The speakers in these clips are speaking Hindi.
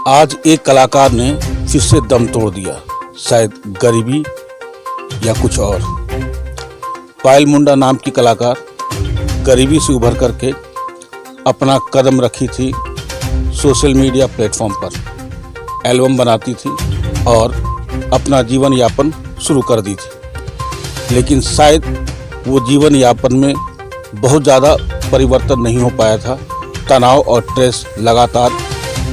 आज एक कलाकार ने फिर से दम तोड़ दिया, शायद गरीबी या कुछ और। पायल मुंडा नाम की कलाकार गरीबी से उभर करके अपना कदम रखी थी सोशल मीडिया प्लेटफॉर्म पर। एल्बम बनाती थी और अपना जीवन यापन शुरू कर दी थी, लेकिन शायद वो जीवन यापन में बहुत ज़्यादा परिवर्तन नहीं हो पाया था। तनाव और स्ट्रेस लगातार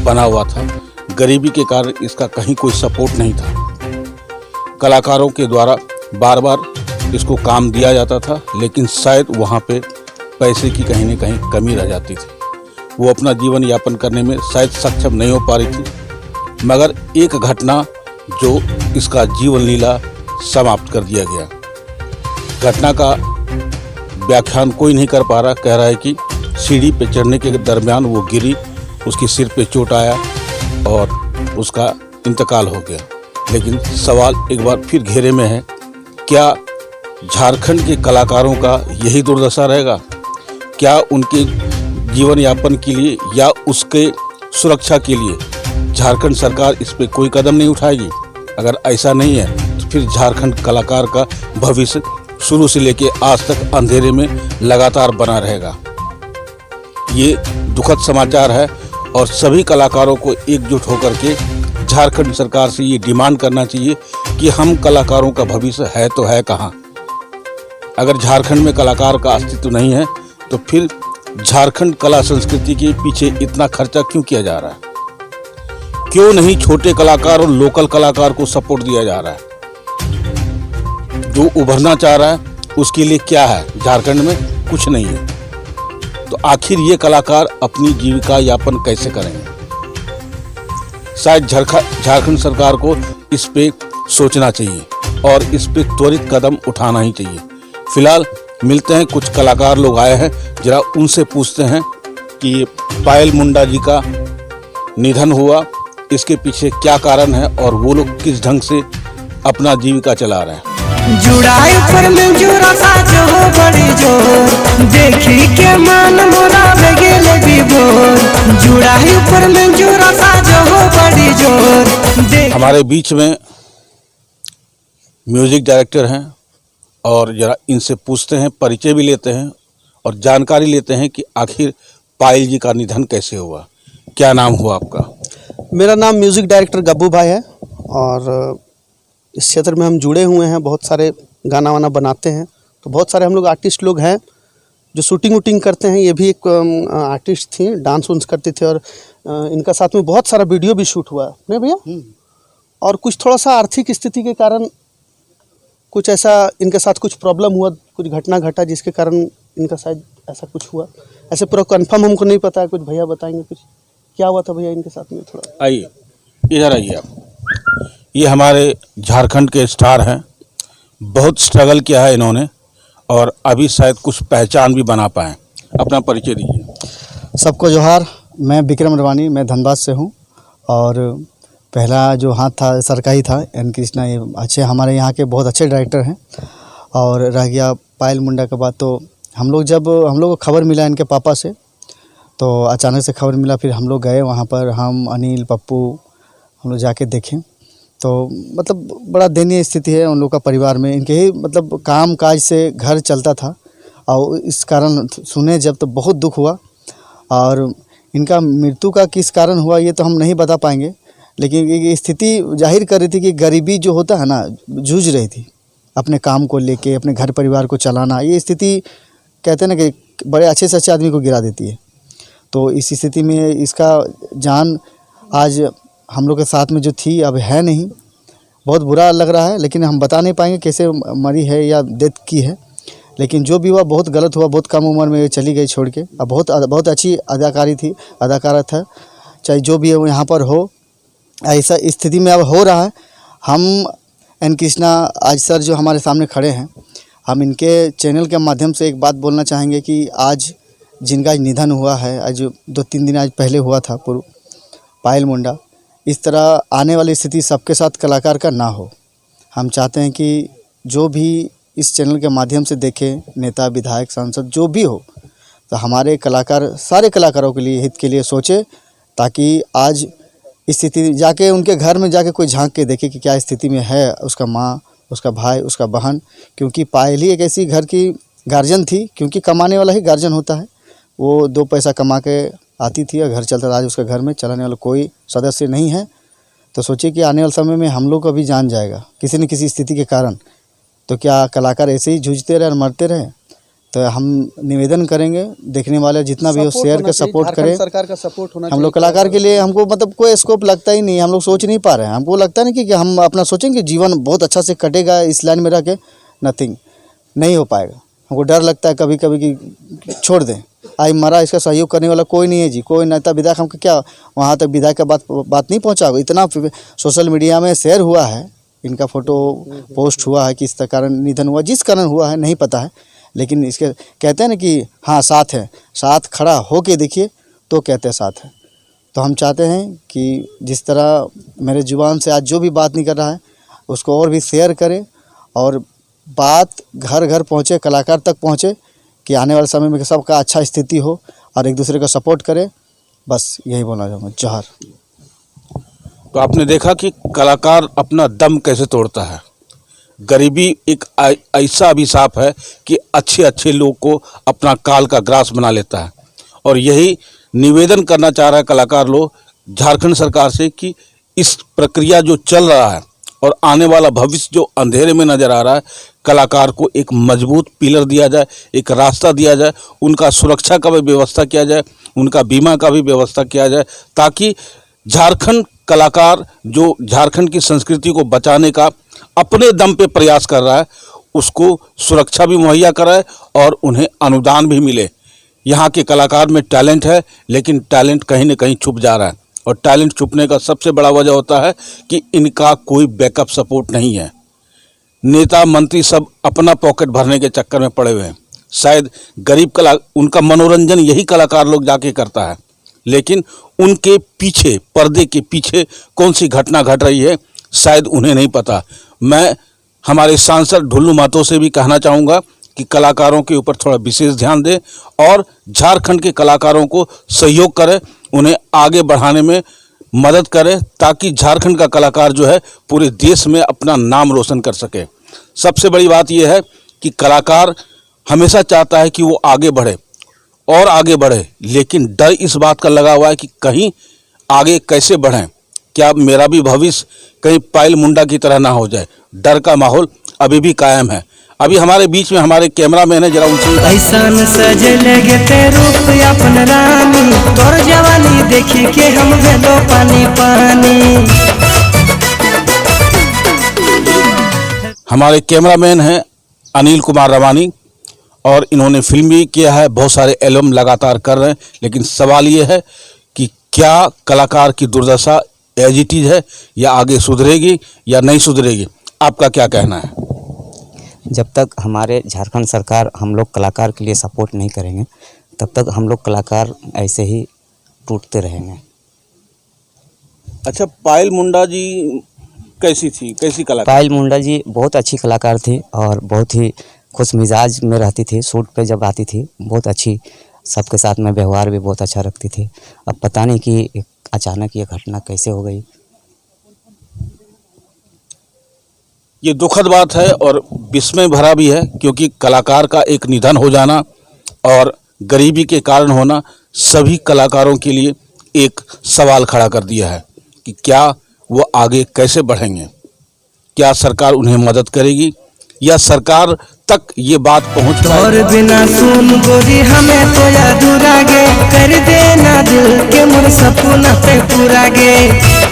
बना हुआ था। गरीबी के कारण इसका कहीं कोई सपोर्ट नहीं था। कलाकारों के द्वारा बार बार इसको काम दिया जाता था, लेकिन शायद वहाँ पे पैसे की कहीं न कहीं कमी रह जाती थी। वो अपना जीवन यापन करने में शायद सक्षम नहीं हो पा रही थी। मगर एक घटना जो इसका जीवन लीला समाप्त कर दिया गया। घटना का व्याख्यान कोई नहीं कर पा रहा। कह रहा है कि सीढ़ी पे चढ़ने के दरमियान वो गिरी, उसके सिर पे चोट आया और उसका इंतकाल हो गया। लेकिन सवाल एक बार फिर घेरे में है, क्या झारखंड के कलाकारों का यही दुर्दशा रहेगा? क्या उनके जीवन यापन के लिए या उसके सुरक्षा के लिए झारखंड सरकार इस पे कोई कदम नहीं उठाएगी? अगर ऐसा नहीं है तो फिर झारखंड कलाकार का भविष्य शुरू से लेके आज तक अंधेरे में लगातार बना रहेगा। ये दुखद समाचार है और सभी कलाकारों को एकजुट होकर के झारखंड सरकार से ये डिमांड करना चाहिए कि हम कलाकारों का भविष्य है तो है कहाँ। अगर झारखंड में कलाकार का अस्तित्व नहीं है तो फिर झारखंड कला संस्कृति के पीछे इतना खर्चा क्यों किया जा रहा है? क्यों नहीं छोटे कलाकार और लोकल कलाकार को सपोर्ट दिया जा रहा है? जो उभरना चाह रहा है उसके लिए क्या है? झारखंड में कुछ नहीं है। तो आखिर ये कलाकार अपनी जीविका यापन कैसे करेंगे? शायद झारखंड सरकार को इस पे सोचना चाहिए और इस पे त्वरित कदम उठाना ही चाहिए। फिलहाल मिलते हैं, कुछ कलाकार लोग आए हैं, जरा उनसे पूछते हैं कि पायल मुंडा जी का निधन हुआ, इसके पीछे क्या कारण है और वो लोग किस ढंग से अपना जीविका चला रहे हैं। जुड़ाई पर में जुड़ा साजो बड़ी जोर, देखी के मन मोरा बेगेल विभोर। जुड़ाई पर में जुड़ा साजो बड़ी जोर। हमारे बीच में म्यूजिक डायरेक्टर हैं और जरा इनसे पूछते हैं, परिचय भी लेते हैं और जानकारी लेते हैं कि आखिर पायल जी का निधन कैसे हुआ। क्या नाम हुआ आपका? मेरा नाम म्यूज़िक डायरेक्टर गब्बू भाई है और इस क्षेत्र में हम जुड़े हुए हैं। बहुत सारे गाना वाना बनाते हैं, तो बहुत सारे हम लोग आर्टिस्ट लोग हैं जो शूटिंग वूटिंग करते हैं। ये भी एक आर्टिस्ट थी, डांस वांस करते थे और इनका साथ में बहुत सारा वीडियो भी शूट हुआ नहीं भैया। और कुछ थोड़ा सा आर्थिक स्थिति के कारण कुछ ऐसा इनके साथ कुछ प्रॉब्लम हुआ, कुछ घटना घटा जिसके कारण इनका शायद ऐसा कुछ हुआ। ऐसे पूरा कंफर्म हमको नहीं पता है, कुछ भैया बताएंगे कुछ क्या हुआ था भैया इनके साथ में? थोड़ा आइए, इधर आइए आप। ये हमारे झारखंड के स्टार हैं। बहुत स्ट्रगल किया है इन्होंने और अभी शायद कुछ पहचान भी बना पाए। अपना परिचय दीजिए। सबको जोहार। मैं विक्रम रवानी, मैं धनबाद से हूँ और पहला जो हाथ था सरकारी था एन कृष्णा। ये अच्छे हमारे यहाँ के बहुत अच्छे डायरेक्टर हैं। और रह गया पायल मुंडा का बात, तो हम लोग को खबर मिला इनके पापा से, तो अचानक से खबर मिला। फिर हम लोग गए वहाँ पर, हम अनिल पप्पू हम लोग जाके देखें तो मतलब बड़ा दयनीय स्थिति है उन लोग का परिवार में। इनके ही मतलब काम काज से घर चलता था और इस कारण सुने जब तो बहुत दुख हुआ। और इनका मृत्यु का किस कारण हुआ ये तो हम नहीं बता पाएंगे, लेकिन ये स्थिति जाहिर कर रही थी कि गरीबी जो होता है ना, जूझ रही थी अपने काम को लेके, अपने घर परिवार को चलाना। ये स्थिति कहते हैं ना कि बड़े अच्छे से अच्छे आदमी को गिरा देती है। तो इस स्थिति में इसका जान आज हम लोग के साथ में जो थी अब है नहीं। बहुत बुरा लग रहा है, लेकिन हम बता नहीं पाएंगे कैसे मरी है या डेथ की है। लेकिन जो भी हुआ बहुत गलत हुआ। बहुत कम उम्र में ये चली गई छोड़ के। अब बहुत अच्छी अदाकारा था। चाहे जो भी है वो यहाँ पर हो, ऐसा स्थिति में अब हो रहा है। हम एन कृष्णा आज सर जो हमारे सामने खड़े हैं, हम इनके चैनल के माध्यम से एक बात बोलना चाहेंगे कि आज जिनका निधन हुआ है, आज 2-3 दिन आज पहले हुआ था पूर्व, पायल मुंडा, इस तरह आने वाली स्थिति सबके साथ कलाकार का ना हो। हम चाहते हैं कि जो भी इस चैनल के माध्यम से देखे, नेता विधायक सांसद जो भी हो, तो हमारे कलाकार सारे कलाकारों के लिए हित के लिए सोचे, ताकि आज स्थिति, जाके उनके घर में जाके कोई झांक के देखे कि क्या स्थिति में है उसका माँ, उसका भाई, उसका बहन। क्योंकि पायल ही एक ऐसी घर की गार्जियन थी, क्योंकि कमाने वाला ही गार्जियन होता है। वो 2 पैसा कमा के आती थी और घर चलता था। आज उसका घर में चलाने वाला कोई सदस्य नहीं है। तो सोचिए कि आने वाले समय में हम लोग का भी जान जाएगा किसी न किसी स्थिति के कारण, तो क्या कलाकार ऐसे ही जूझते रहे और मरते रहे? तो हम निवेदन करेंगे, देखने वाले जितना भी हो शेयर कर, सपोर्ट करें। सरकार का सपोर्ट होना हम लोग कलाकार के लिए हमको मतलब कोई स्कोप लगता ही नहीं, हम लोग सोच नहीं पा रहे हैं। हमको लगता है ना कि हम अपना सोचेंगे जीवन बहुत अच्छा से कटेगा इस लाइन में रह के, नथिंग, नहीं हो पाएगा। हमको डर लगता है कभी कभी कि छोड़ दें, आज मरा, इसका सहयोग करने वाला कोई नहीं है जी, कोई नेता विधायक हमको क्या वहाँ तक विधायक का बात नहीं पहुँचा होगा। इतना सोशल मीडिया में शेयर हुआ है, इनका फ़ोटो पोस्ट हुआ है कि इस कारण निधन हुआ, जिस कारण हुआ है नहीं पता है, लेकिन इसके कहते हैं ना कि हाँ साथ है, साथ खड़ा हो के देखिए तो कहते हैं साथ है। तो हम चाहते हैं कि जिस तरह मेरे जुबान से आज जो भी बात निकल रहा है उसको और भी शेयर करें और बात घर घर पहुँचे, कलाकार तक पहुँचे कि आने वाले समय में सबका अच्छा स्थिति हो और एक दूसरे का सपोर्ट करें। बस यही बोलना चाहूँगा। जौहर। तो आपने देखा कि कलाकार अपना दम कैसे तोड़ता है। गरीबी एक ऐसा अभिशाप है कि अच्छे अच्छे लोग को अपना काल का ग्रास बना लेता है। और यही निवेदन करना चाह रहा है कलाकार लोग झारखंड सरकार से कि इस प्रक्रिया जो चल रहा है और आने वाला भविष्य जो अंधेरे में नज़र आ रहा है, कलाकार को एक मजबूत पिलर दिया जाए, एक रास्ता दिया जाए, उनका सुरक्षा का भी व्यवस्था किया जाए, उनका बीमा का भी व्यवस्था किया जाए, ताकि झारखंड कलाकार जो झारखंड की संस्कृति को बचाने का अपने दम पे प्रयास कर रहा है, उसको सुरक्षा भी मुहैया कराए और उन्हें अनुदान भी मिले। यहाँ के कलाकार में टैलेंट है, लेकिन टैलेंट कहीं न कहीं छुप जा रहा है और टैलेंट छुपने का सबसे बड़ा वजह होता है कि इनका कोई बैकअप सपोर्ट नहीं है। नेता मंत्री सब अपना पॉकेट भरने के चक्कर में पड़े हुए हैं। शायद गरीब उनका मनोरंजन यही कलाकार लोग जाके करता है, लेकिन उनके पीछे, पर्दे के पीछे कौन सी घटना घट रही है शायद उन्हें नहीं पता। मैं हमारे सांसद ढुल्लू महतो से भी कहना चाहूँगा कि कलाकारों के ऊपर थोड़ा विशेष ध्यान दें और झारखंड के कलाकारों को सहयोग करें, उन्हें आगे बढ़ाने में मदद करें, ताकि झारखंड का कलाकार जो है पूरे देश में अपना नाम रोशन कर सके। सबसे बड़ी बात यह है कि कलाकार हमेशा चाहता है कि वो आगे बढ़े और आगे बढ़े, लेकिन डर इस बात का लगा हुआ है कि कहीं आगे कैसे बढ़ें, क्या मेरा भी भविष्य कहीं पायल मुंडा की तरह ना हो जाए। डर का माहौल अभी भी कायम है। अभी हमारे बीच में हमारे कैमरामैन है, जरा उनसे ऐसन सजे लगे ते रूप अपन रानी, तोर जवानी देखी के हम भेलो पानी पानी। हमारे कैमरामैन हैं अनिल कुमार रवानी और इन्होंने फिल्म भी किया है, बहुत सारे एल्बम लगातार कर रहे हैं। लेकिन सवाल ये है कि क्या कलाकार की दुर्दशा एज इट इज है या आगे सुधरेगी या नहीं सुधरेगी? आपका क्या कहना है? जब तक हमारे झारखंड सरकार हम लोग कलाकार के लिए सपोर्ट नहीं करेंगे, तब तक हम लोग कलाकार ऐसे ही टूटते रहेंगे। अच्छा, पायल मुंडा जी कैसी थी, कैसी कलाकार? पायल मुंडा जी बहुत अच्छी कलाकार थी और बहुत ही खुश मिजाज में रहती थी। शूट पे जब आती थी बहुत अच्छी, सबके साथ में व्यवहार भी बहुत अच्छा रखती थी। अब पता नहीं कि अचानक ये घटना कैसे हो गई। ये दुखद बात है और विस्मय भरा भी है, क्योंकि कलाकार का एक निधन हो जाना और गरीबी के कारण होना सभी कलाकारों के लिए एक सवाल खड़ा कर दिया है कि क्या वो आगे कैसे बढ़ेंगे, क्या सरकार उन्हें मदद करेगी या सरकार तक ये बात पहुंच पाएगी। और बिना सुन गोरी हमें तो अधूरा गे, कर देना दिल के मोर सपना पे पूरा गे।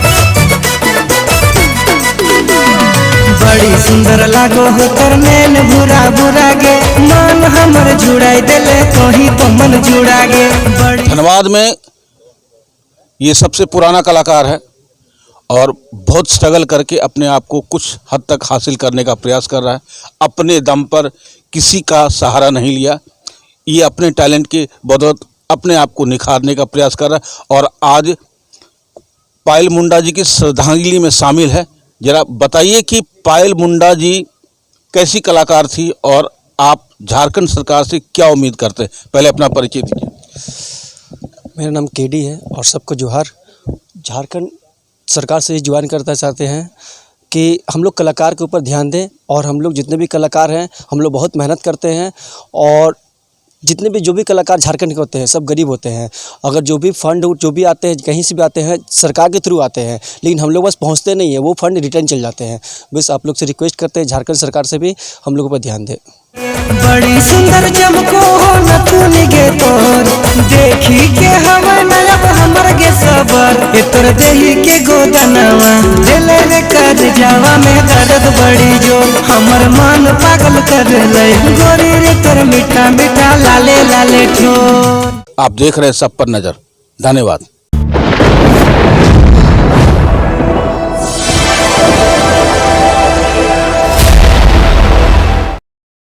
बड़ी सुंदर लागो हो तर नैन भूरा भूरा गे, मन हमर जुड़ाई देले कहीं तो मन जुड़ा गे। धन्यवाद में ये सबसे पुराना कलाकार है और बहुत स्ट्रगल करके अपने आप को कुछ हद तक हासिल करने का प्रयास कर रहा है। अपने दम पर किसी का सहारा नहीं लिया, ये अपने टैलेंट के बदौलत अपने आप को निखारने का प्रयास कर रहा है और आज पायल मुंडा जी की श्रद्धांजलि में शामिल है। जरा बताइए कि पायल मुंडा जी कैसी कलाकार थी और आप झारखंड सरकार से क्या उम्मीद करते हैं? पहले अपना परिचय दीजिए। मेरा नाम केडी है और सबको जोहार। झारखंड सरकार से जुआन करना चाहते हैं कि हम लोग कलाकार के ऊपर ध्यान दें, और हम लोग जितने भी कलाकार हैं हम लोग बहुत मेहनत करते हैं, और जितने भी जो भी कलाकार झारखंड के होते हैं सब गरीब होते हैं। अगर जो भी फंड जो भी आते हैं कहीं से भी आते हैं सरकार के थ्रू आते हैं, लेकिन हम लोग बस पहुंचते नहीं है, वो फंड रिटर्न चल जाते हैं। बस आप लोग से रिक्वेस्ट करते हैं झारखंड सरकार से भी हम लोगों पर ध्यान दें। बड़ी सुंदर चमको हो नथुन गे तोर, देखी के हवा नयब हमर गे सबर, ए तोर देही के गोदनवा दिल रे कर जावा में दर्द बड़ी जो हमर मन पागल कर ले, गोरी रे तोर मीठा मीठा लाले लाले ठोर। आप देख रहे हैं सब पर नज़र। धन्यवाद।